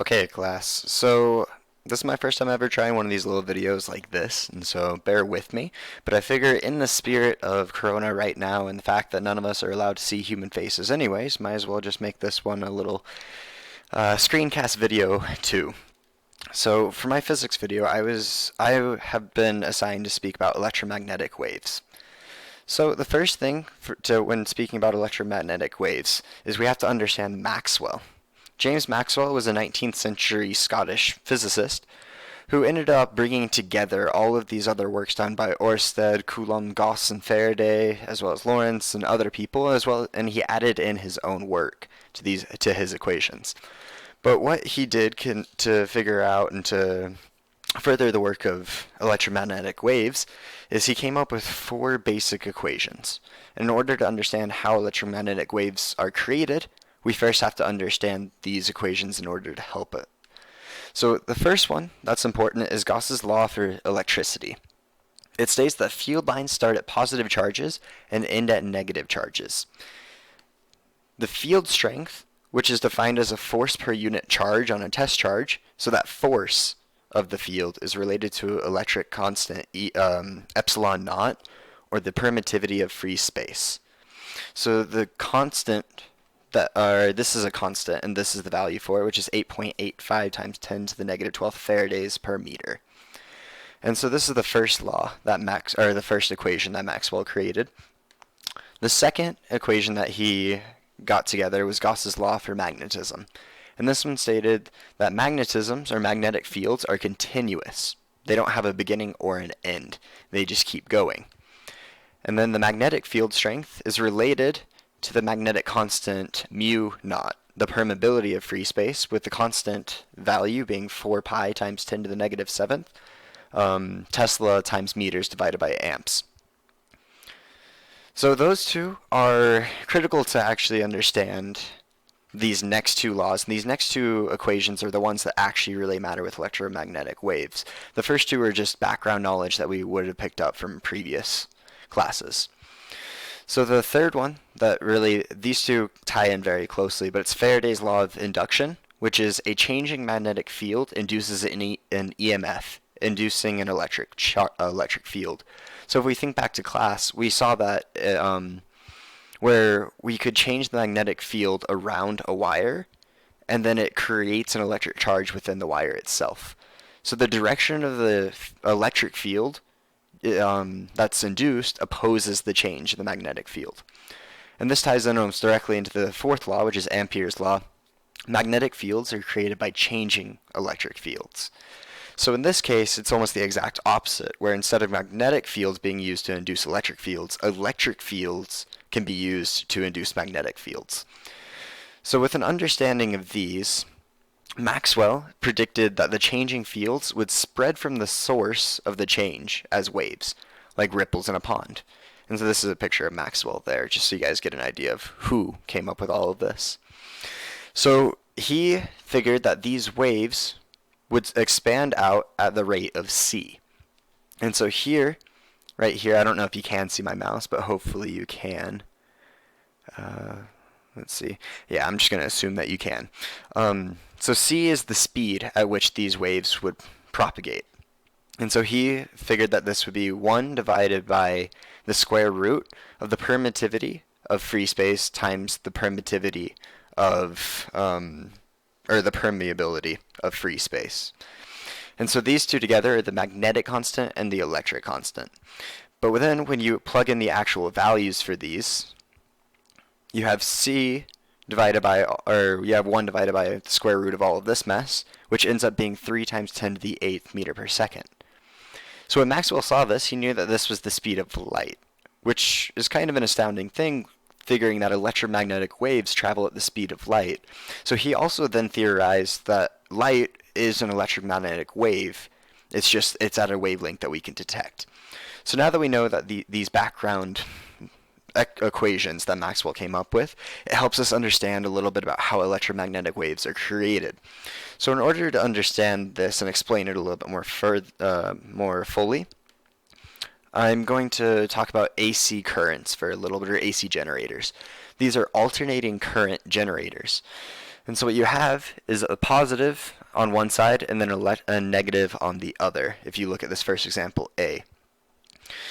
Okay, class. So this is my first time ever trying one of these little videos like this, and so bear with me. But I figure in the spirit of Corona right now and the fact that none of us are allowed to see human faces anyways, might as well just make this one a little screencast video too. So for my physics video, I have been assigned to speak about electromagnetic waves. So the first thing when speaking about electromagnetic waves is we have to understand Maxwell. James Maxwell was a 19th century Scottish physicist who ended up bringing together all of these other works done by Ørsted, Coulomb, Gauss, and Faraday, as well as Lorentz and other people, and he added in his own work to his equations. But what he did to figure out and to further the work of electromagnetic waves is he came up with four basic equations. In order to understand how electromagnetic waves are created, we first have to understand these equations in order to help it. So the first one that's important is Gauss's law for electricity. It states that field lines start at positive charges and end at negative charges. The field strength, which is defined as a force per unit charge on a test charge, so that force of the field is related to electric constant epsilon naught, or the permittivity of free space. So the constant this is a constant, and this is the value for it, which is 8.85 times 10 to the negative 12th Faradays per meter. And so this is the first law that the first equation that Maxwell created. The second equation that he got together was Gauss's law for magnetism. And this one stated that magnetisms, or magnetic fields, are continuous. They don't have a beginning or an end. They just keep going. And then the magnetic field strength is related to the magnetic constant mu naught, the permeability of free space, with the constant value being 4 pi times 10 to the negative 7th Tesla times meters divided by amps. So those two are critical to actually understand these next two laws, and these next two equations are the ones that actually really matter with electromagnetic waves. The first two are just background knowledge that we would have picked up from previous classes. So the third one, these two tie in very closely, but it's Faraday's law of induction, which is a changing magnetic field induces an EMF, inducing an electric field. So if we think back to class, we saw that where we could change the magnetic field around a wire, and then it creates an electric charge within the wire itself. So the direction of the electric field that's induced opposes the change in the magnetic field. And this ties in almost directly into the fourth law, which is Ampere's law. Magnetic fields are created by changing electric fields. So in this case, it's almost the exact opposite, where instead of magnetic fields being used to induce electric fields can be used to induce magnetic fields. So with an understanding of these, Maxwell predicted that the changing fields would spread from the source of the change as waves, like ripples in a pond. And so this is a picture of Maxwell there, just so you guys get an idea of who came up with all of this. So he figured that these waves would expand out at the rate of c. And so right here, I don't know if you can see my mouse, but hopefully you can. Let's see. Yeah, I'm just going to assume that you can. So c is the speed at which these waves would propagate. And so he figured that this would be 1 divided by the square root of the permittivity of free space times the permittivity of, or the permeability of free space. And so these two together are the magnetic constant and the electric constant. But then when you plug in the actual values for these, you have c divided by, or you have 1 divided by the square root of all of this mess, which ends up being 3 times 10 to the 8th meter per second. So when Maxwell saw this, he knew that this was the speed of light, which is kind of an astounding thing, figuring that electromagnetic waves travel at the speed of light. So he also then theorized that light is an electromagnetic wave. It's at a wavelength that we can detect. So now that we know that these background equations that Maxwell came up with, it helps us understand a little bit about how electromagnetic waves are created. So in order to understand this and explain it a little bit more fully, I'm going to talk about AC currents for a little bit, or AC generators. These are alternating current generators. And so what you have is a positive on one side and then a negative on the other, if you look at this first example, A.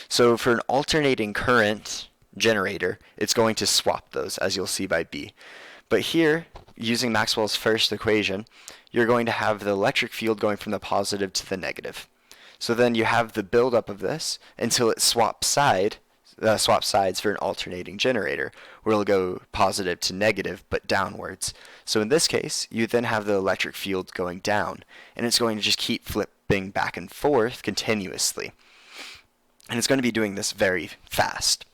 So for an alternating current generator, it's going to swap those, as you'll see by B. But here, using Maxwell's first equation, you're going to have the electric field going from the positive to the negative. So then you have the buildup of this until it swaps sides for an alternating generator, where it'll go positive to negative, but downwards. So in this case, you then have the electric field going down, and it's going to just keep flipping back and forth continuously. And it's going to be doing this very fast.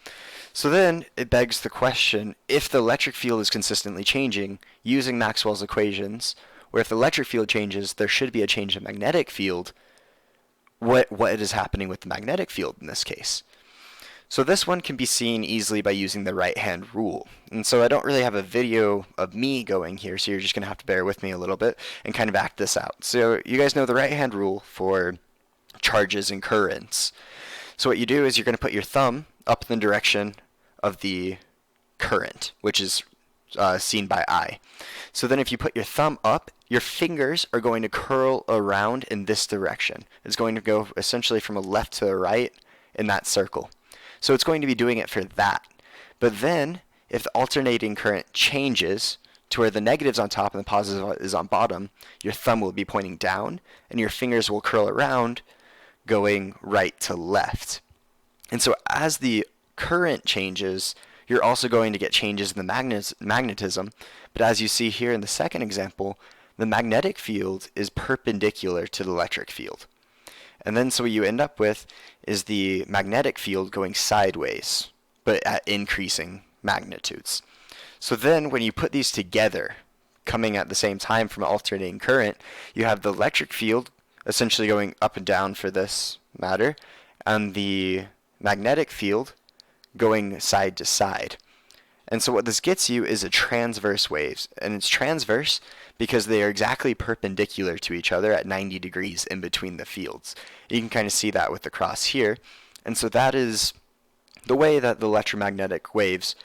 So then it begs the question, if the electric field is consistently changing using Maxwell's equations, where if the electric field changes, there should be a change in magnetic field, what is happening with the magnetic field in this case? So this one can be seen easily by using the right-hand rule. And so I don't really have a video of me going here, so you're just going to have to bear with me a little bit and kind of act this out. So you guys know the right-hand rule for charges and currents. So what you do is you're going to put your thumb up in the direction of the current, which is seen by I. So then if you put your thumb up, your fingers are going to curl around in this direction. It's going to go essentially from a left to a right in that circle. So it's going to be doing it for that. But then, if the alternating current changes to where the negative's on top and the positive is on bottom, your thumb will be pointing down, and your fingers will curl around, going right to left. And so as the current changes, you're also going to get changes in the magnetism. But as you see here in the second example, the magnetic field is perpendicular to the electric field. And then so what you end up with is the magnetic field going sideways, but at increasing magnitudes. So then when you put these together, coming at the same time from alternating current, you have the electric field essentially going up and down for this matter, and the magnetic field going side to side. And so what this gets you is a transverse waves, and it's transverse because they are exactly perpendicular to each other at 90 degrees in between the fields. You can kind of see that with the cross here. And so that is the way that the electromagnetic waves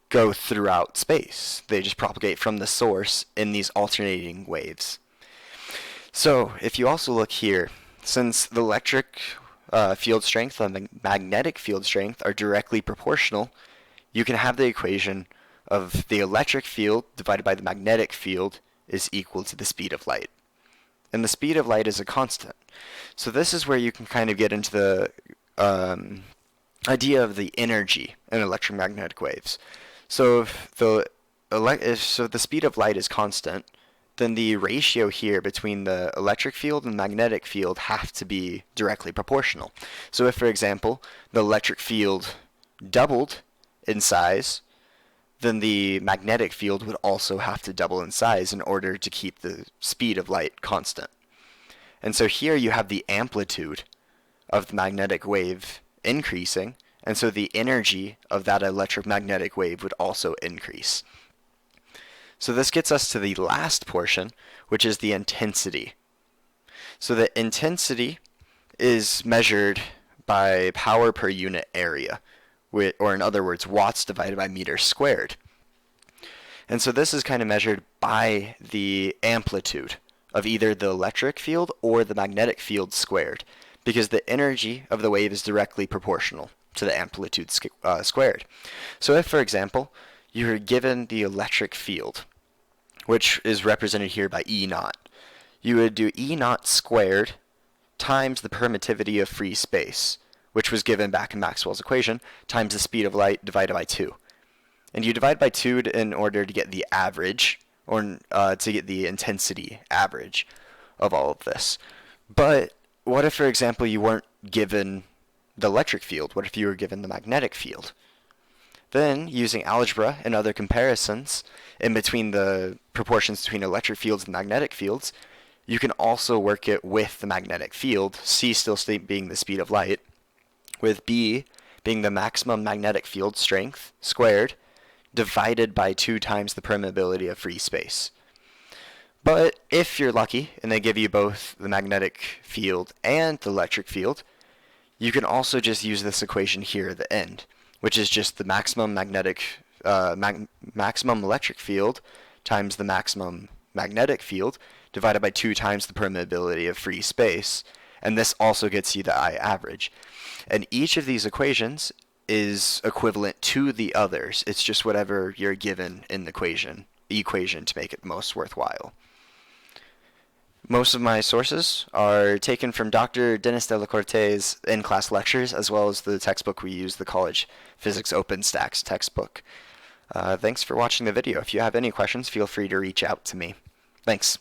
go throughout space. They just propagate from the source in these alternating waves. So if you also look here, since the electric field strength and the magnetic field strength are directly proportional, you can have the equation of the electric field divided by the magnetic field is equal to the speed of light. And the speed of light is a constant. So this is where you can kind of get into the idea of the energy in electromagnetic waves. So if the speed of light is constant, then the ratio here between the electric field and magnetic field have to be directly proportional. So if, for example, the electric field doubled in size, then the magnetic field would also have to double in size in order to keep the speed of light constant. And so here you have the amplitude of the magnetic wave increasing, and so the energy of that electromagnetic wave would also increase. So this gets us to the last portion, which is the intensity. So the intensity is measured by power per unit area, or in other words, watts divided by meters squared. And so this is kind of measured by the amplitude of either the electric field or the magnetic field squared, because the energy of the wave is directly proportional to the amplitude squared. So if, for example, you're given the electric field, which is represented here by E naught, you would do E naught squared times the permittivity of free space, which was given back in Maxwell's equation, times the speed of light divided by 2. And you divide by 2 in order to get the average, or to get the intensity average of all of this. But what if, for example, you weren't given the electric field? What if you were given the magnetic field? Then, using algebra and other comparisons in between the proportions between electric fields and magnetic fields, you can also work it with the magnetic field, C still being the speed of light, with B being the maximum magnetic field strength squared, divided by 2 times the permeability of free space. But if you're lucky and they give you both the magnetic field and the electric field, you can also just use this equation here at the end, which is just the maximum magnetic, maximum electric field times the maximum magnetic field divided by 2 times the permeability of free space. And this also gets you the I average. And each of these equations is equivalent to the others. It's just whatever you're given in the equation to make it most worthwhile. Most of my sources are taken from Dr. Dennis Delacorte's in-class lectures, as well as the textbook we use, the College Physics OpenStax textbook. Thanks for watching the video. If you have any questions, feel free to reach out to me. Thanks.